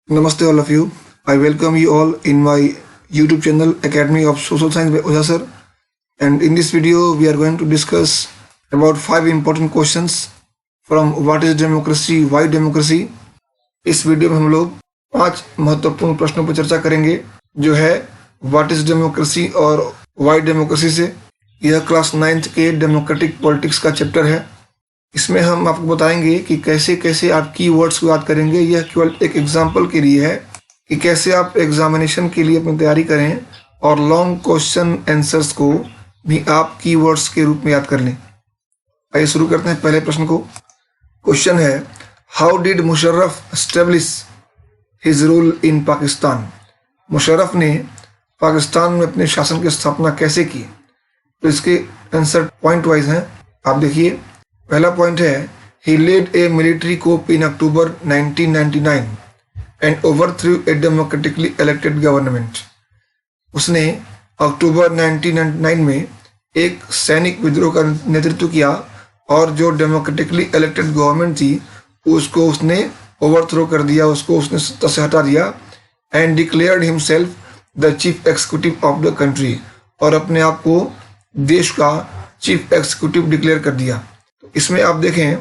Namaste all of you. I welcome you all in my YouTube channel Academy of Social Science by Oza sir. And in this video we are going to discuss about 5 important questions from what is democracy, why democracy. इस video में हम लोग 5 महत्वपूर्ण प्रश्नों पर चर्चा करेंगे जो है व्हाट इज डेमोक्रेसी और वाई डेमोक्रेसी से। यह क्लास 9th के डेमोक्रेटिक पॉलिटिक्स का चैप्टर है। इसमें हम आपको बताएंगे कि कैसे कैसे आप कीवर्ड्स को याद करेंगे। यह केवल एक एग्जाम्पल के लिए है कि कैसे आप एग्जामिनेशन के लिए अपनी तैयारी करें और लॉन्ग क्वेश्चन आंसर्स को भी आप कीवर्ड्स के रूप में याद कर लें। आइए शुरू करते हैं पहले प्रश्न को। क्वेश्चन है, how did Musharraf establish his rule in Pakistan? Musharraf ने पाकिस्तान में अपने शासन की स्थापना कैसे की? तो इसके आंसर पॉइंट वाइज हैं, आप देखिए। पहला पॉइंट है, he led a military coup in October 1999 and overthrew a democratically elected government. उसने अक्टूबर 1999 में एक सैनिक विद्रोह का नेतृत्व किया और जो डेमोक्रेटिकली इलेक्टेड गवर्नमेंट थी उसको उसने ओवरथ्रो कर दिया, उसको उसने सत्ता से हटा दिया। And declared himself the chief executive of the country, और अपने आप को देश का चीफ एग्जीक्यूटिव डिक्लेयर कर दिया। इसमें आप देखें,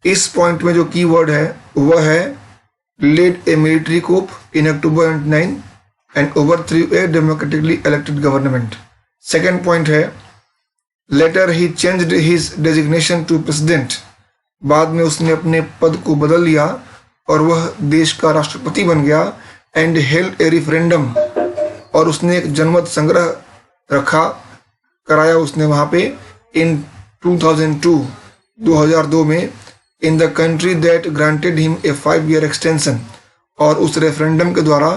इस पॉइंट में जो कीवर्ड है वह है led a military coup in October 1999 and overthrew a democratically elected government. Second point है, later he changed his designation to president. बाद में उसने अपने पद को बदल लिया और वह देश का राष्ट्रपति बन गया। एंड हेल्ड ए रिफरेंडम, और उसने एक जनमत संग्रह कराया उसने वहां पे इन 2002 में in the country that granted him a 5-year extension, और उस रेफरेंडम के द्वारा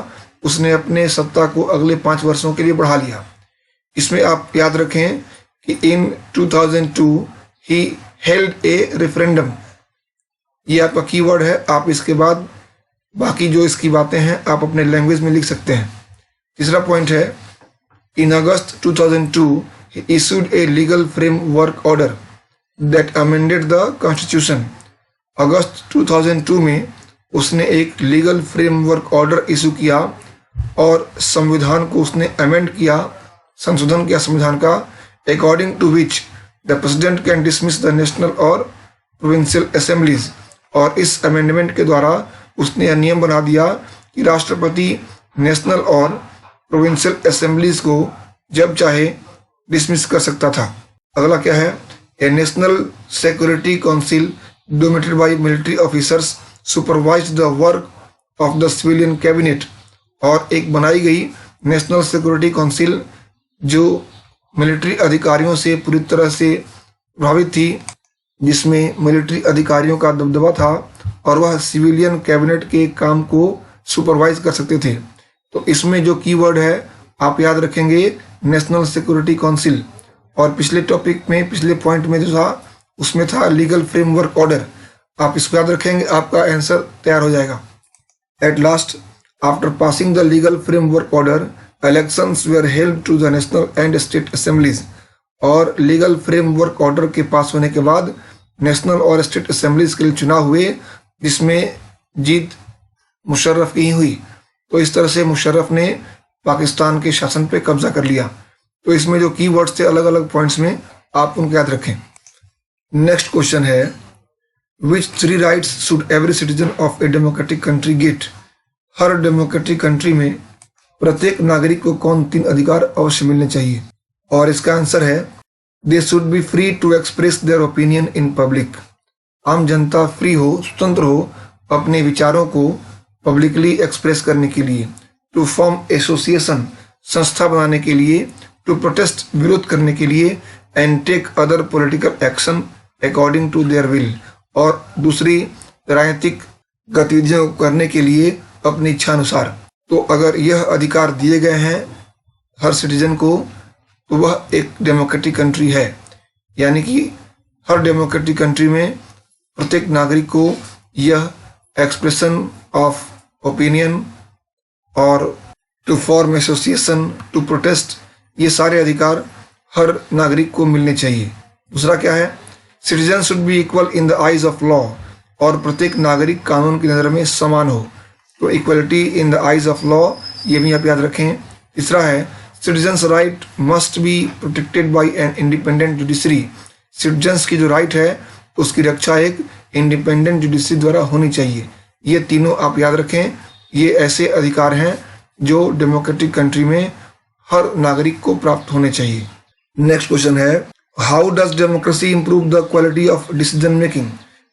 उसने अपने सत्ता को अगले 5 वर्षों के लिए बढ़ा लिया। इसमें आप याद रखें कि इन 2002 ही हेल्ड ए रेफरेंडम, ये आपका कीवर्ड है। आप इसके बाद बाकी जो इसकी बातें हैं आप अपने लैंग्वेज में लिख सकते हैं। तीसरा पॉइंट है, इन अगस्त 2002 he issued a legal framework order that amended the constitution। अगस्त 2002 में उसने एक लीगल फ्रेमवर्क ऑर्डर इशू किया और संविधान को उसने अमेंड किया, संशोधन किया संविधान का, according to which the president can dismiss the national और प्रोविंशियल असेंबलीज। और इस अमेंडमेंट के द्वारा उसने यह नियम बना दिया कि राष्ट्रपति नेशनल और प्रोविंशियल असेंबलीज को जब चाहे डिसमिस कर सकता था। अगला क्या है, a national security council dominated by military officers supervised the work of the civilian cabinet. और एक बनाई गई नेशनल सिक्योरिटी काउंसिल जो मिलिट्री अधिकारियों से पूरी तरह से प्रभावित थी, जिसमें मिलिट्री अधिकारियों का दबदबा था और वह सिविलियन कैबिनेट के काम को सुपरवाइज कर सकते थे। तो इसमें जो कीवर्ड है आप याद रखेंगे नेशनल सिक्योरिटी काउंसिल, और पिछले टॉपिक में पिछले पॉइंट में जो था उसमें था लीगल फ्रेमवर्क ऑर्डर। आप इसको याद रखेंगे, आपका आंसर तैयार हो जाएगा। At last, after passing the legal framework order, elections were held to the national and state assemblies. और लीगल फ्रेमवर्क ऑर्डर के पास होने के बाद नेशनल और स्टेट असेंबलीज के लिए चुनाव हुए, जिसमें जीत मुशर्रफ की ही हुई। तो इस तरह से मुशर्रफ ने पाकिस्तान के शासन पे कब्जा कर लिया। तो इसमें जो कीवर्ड्स थे अलग अलग पॉइंट्स में, आप उनको याद रखें। नेक्स्ट क्वेश्चन है, विच 3 rights should every citizen of a democratic country gate? Her democratic country में प्रत्येक नागरिक को कौन 3 अधिकार अवश्य मिलने चाहिए? और इसका आंसर है, they should be free to express their opinion in public. आम जनता फ्री हो, स्वतंत्र हो अपने विचारों को पब्लिकली एक्सप्रेस करने के लिए। टू फॉर्म एसोसिएशन, संस्था बनाने के लिए। टू प्रोटेस्ट, विरोध करने के लिए। And take other political action according to their will, और दूसरी राजनीतिक गतिविधियों करने के लिए अपनी इच्छा अनुसार। तो अगर यह अधिकार दिए गए हैं हर सिटीजन को तो वह एक डेमोक्रेटिक कंट्री है। यानी कि हर डेमोक्रेटिक कंट्री में प्रत्येक नागरिक को यह एक्सप्रेशन ऑफ ओपिनियन और to form association, to protest, ये सारे अधिकार हर नागरिक को मिलने चाहिए। दूसरा क्या है, citizen should be equal in the eyes of law, और प्रत्येक नागरिक कानून की नज़र में समान हो। तो equality in the eyes of law, ये भी आप याद रखें। तीसरा है citizens right must be protected by an independent judiciary. Citizens की जो राइट है उसकी रक्षा एक इंडिपेंडेंट जुडिशरी द्वारा होनी चाहिए। ये तीनों आप याद रखें, ये ऐसे अधिकार हैं जो डेमोक्रेटिक कंट्री में हर नागरिक को प्राप्त होने चाहिए। नेक्स्ट क्वेश्चन है how does democracy improve the quality of decision making.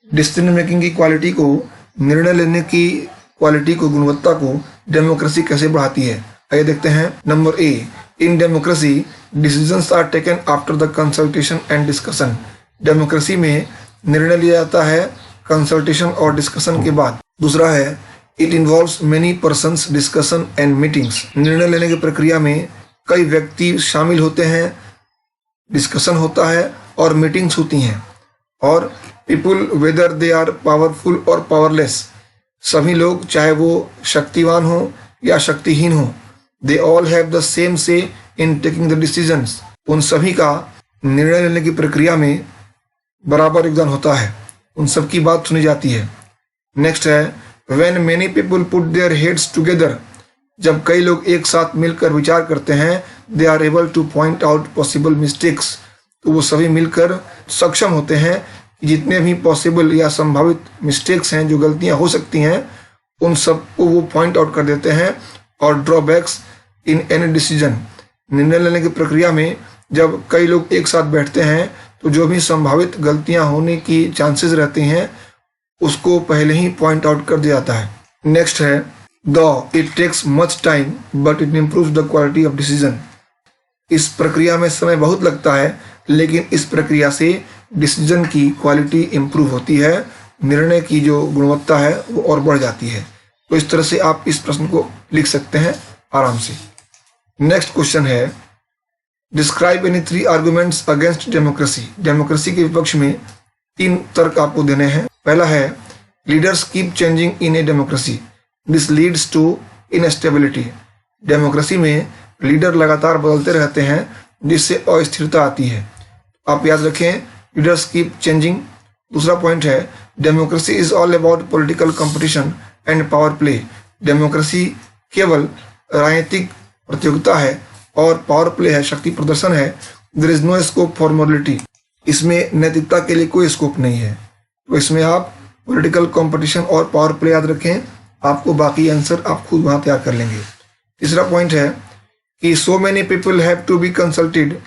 Decision making की क्वालिटी को, निर्णय लेने की क्वालिटी को, गुणवत्ता को डेमोक्रेसी कैसे बढ़ाती है, आइए देखते हैं। Number A, in democracy decisions are taken after the consultation and discussion. Democracy में निर्णय लिया जाता है कंसल्टेशन और डिस्कशन के बाद। दूसरा है it involves many persons discussion and meetings. निर्णय लेने की प्रक्रिया में कई व्यक्ति शामिल होते हैं, डिस्कशन होता है और मीटिंग्स होती हैं। और people whether they are powerful और पावरलेस, सभी लोग चाहे वो शक्तिवान हो या शक्तिहीन हो, they all have the same say in taking the decisions. उन सभी का निर्णय लेने की प्रक्रिया में बराबर योगदान होता है, उन सब की बात सुनी जाती है। नेक्स्ट है when many people put their heads together. जब कई लोग एक साथ मिलकर विचार करते हैं, they are able to point out possible mistakes. तो वो सभी मिलकर सक्षम होते हैं कि जितने भी पॉसिबल या संभावित मिस्टेक्स हैं, जो गलतियां हो सकती हैं, उन सबको वो पॉइंट आउट कर देते हैं। और ड्रॉबैक्स इन एनी डिसीजन, निर्णय लेने की प्रक्रिया में जब कई लोग एक साथ बैठते हैं तो जो भी संभावित गलतियां होने की चांसेस रहती हैं उसको पहले ही पॉइंट आउट कर दिया जाता है। नेक्स्ट है though it takes much time but it improves the quality of decision. इस प्रक्रिया में समय बहुत लगता है लेकिन इस प्रक्रिया से डिसीजन की क्वालिटी इम्प्रूव होती है, निर्णय की जो गुणवत्ता है वो और बढ़ जाती है। तो इस तरह से आप इस प्रश्न को लिख सकते हैं आराम से। नेक्स्ट क्वेश्चन है describe any 3 arguments against democracy. Democracy के विपक्ष में 3 तर्क आपको देने हैं। पहला है leaders keep changing in a democracy, this leads to instability. Democracy में लीडर लगातार बदलते रहते हैं जिससे अस्थिरता आती है। आप याद रखें लीडर्स कीप चेंजिंग। दूसरा पॉइंट है democracy is all about political competition and power play. Democracy केवल राजनीतिक प्रतियोगिता है और पावर प्ले है, शक्ति प्रदर्शन है। There is no scope for morality, इसमें नैतिकता के लिए कोई स्कोप नहीं है। तो इसमें आप पॉलिटिकल कंपटीशन और पावर प्ले याद रखें, आपको बाकी आंसर आप खुद वहां तैयार कर लेंगे। तीसरा पॉइंट है कि so many people have to be consulted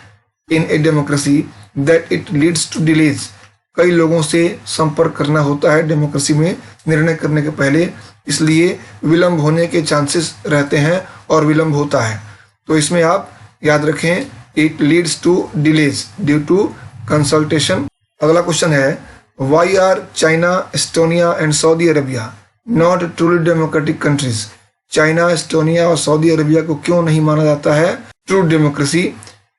in a democracy that it leads to delays. कई लोगों से संपर्क करना होता है डेमोक्रेसी में निर्णय करने के पहले, इसलिए विलंब होने के चांसेस रहते हैं और विलंब होता है। तो इसमें आप याद रखें it leads to delays due to consultation. अगला क्वेश्चन है why are China, Estonia and Saudi Arabia not truly democratic countries. China, Estonia और सऊदी अरेबिया को क्यों नहीं माना जाता है true democracy?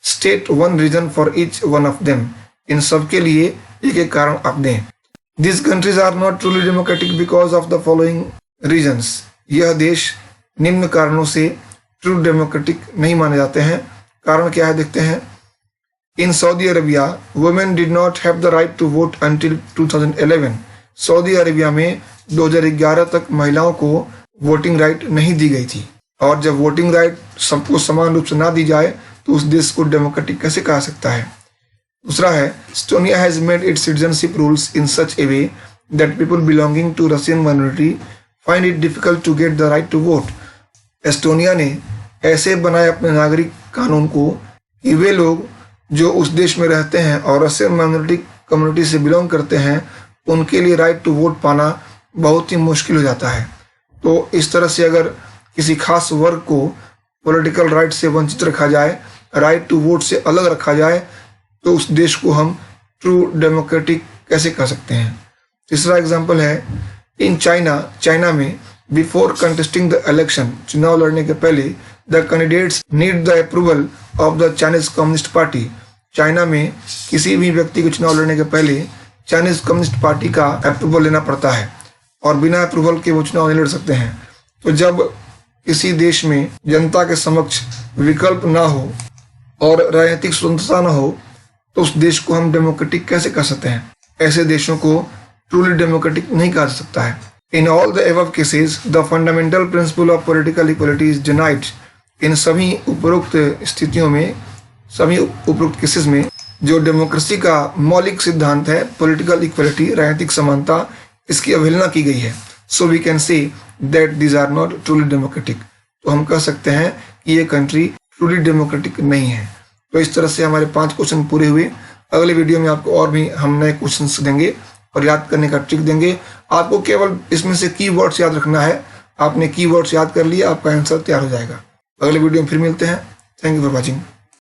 State one reason for each one of them. इन सब के लिए एक एक कारण आप दें। This countries are not truly democratic because of the following reasons. यह देश निम्न कारणों से ट्रू डेमोक्रेटिक नहीं माने जाते हैं। कारण क्या है देखते हैं। In Saudi Arabia women did not have the right to vote until 2011। Saudi Arabia में 2011 तक महिलाओं को वोटिंग राइट नहीं दी गई थी, और जब वोटिंग राइट सबको समान रूप से ना दी जाए तो उस देश को डेमोक्रेटिक कैसे कहा सकता है। दूसरा है Estonia has made its citizenship rules in such a way that people belonging to Russian minority find it difficult to get the right to vote. Estonia ने ऐसे बनाए अपने नागरिक कानून को कि वे लोग जो उस देश में रहते हैं और रशियन माइनॉरिटी कम्युनिटी से बिलोंग करते हैं उनके लिए राइट टू वोट पाना बहुत ही मुश्किल हो जाता है। तो इस तरह से अगर किसी खास वर्ग को पॉलिटिकल राइट से वंचित रखा जाए, राइट टू वोट से अलग रखा जाए, तो उस देश को हम ट्रू डेमोक्रेटिक कैसे कह सकते हैं। तीसरा एग्जांपल है इन चाइना। चाइना में बिफोर कंटेस्टिंग द इलेक्शन, चुनाव लड़ने के पहले, the candidates need the approval of the Chinese communist party. China में किसी भी व्यक्ति को चुनाव लड़ने के पहले चाइनीज कम्युनिस्ट पार्टी का अप्रूवल लेना पड़ता है और बिना अप्रूवल के वो चुनाव नहीं लड़ सकते हैं। तो जब किसी देश में जनता के समक्ष विकल्प ना हो और राजनीतिक स्वतंत्रता ना हो तो उस देश को हम डेमोक्रेटिक कैसे कह सकते हैं। ऐसे देशों को ट्रूली डेमोक्रेटिक नहीं कहा जा सकता है। In all the above cases the fundamental principle of political equality is denied. इन सभी उपरोक्त स्थितियों में, सभी उपरोक्त केसेस में जो डेमोक्रेसी का मौलिक सिद्धांत है, पॉलिटिकल इक्वलिटी, राजनीतिक समानता, इसकी अवहेलना की गई है। So we can say that these are not truly democratic. तो हम कह सकते हैं कि ये कंट्री ट्रूली डेमोक्रेटिक नहीं है। तो इस तरह से हमारे 5 क्वेश्चन पूरे हुए। अगले वीडियो में आपको और भी हम नए क्वेश्चन देंगे और याद करने का ट्रिक देंगे। आपको केवल इसमें से कीवर्ड्स याद रखना है। आपने कीवर्ड्स याद कर लिया, आपका आंसर तैयार हो जाएगा। अगले वीडियो में फिर मिलते हैं। Thank you for watching.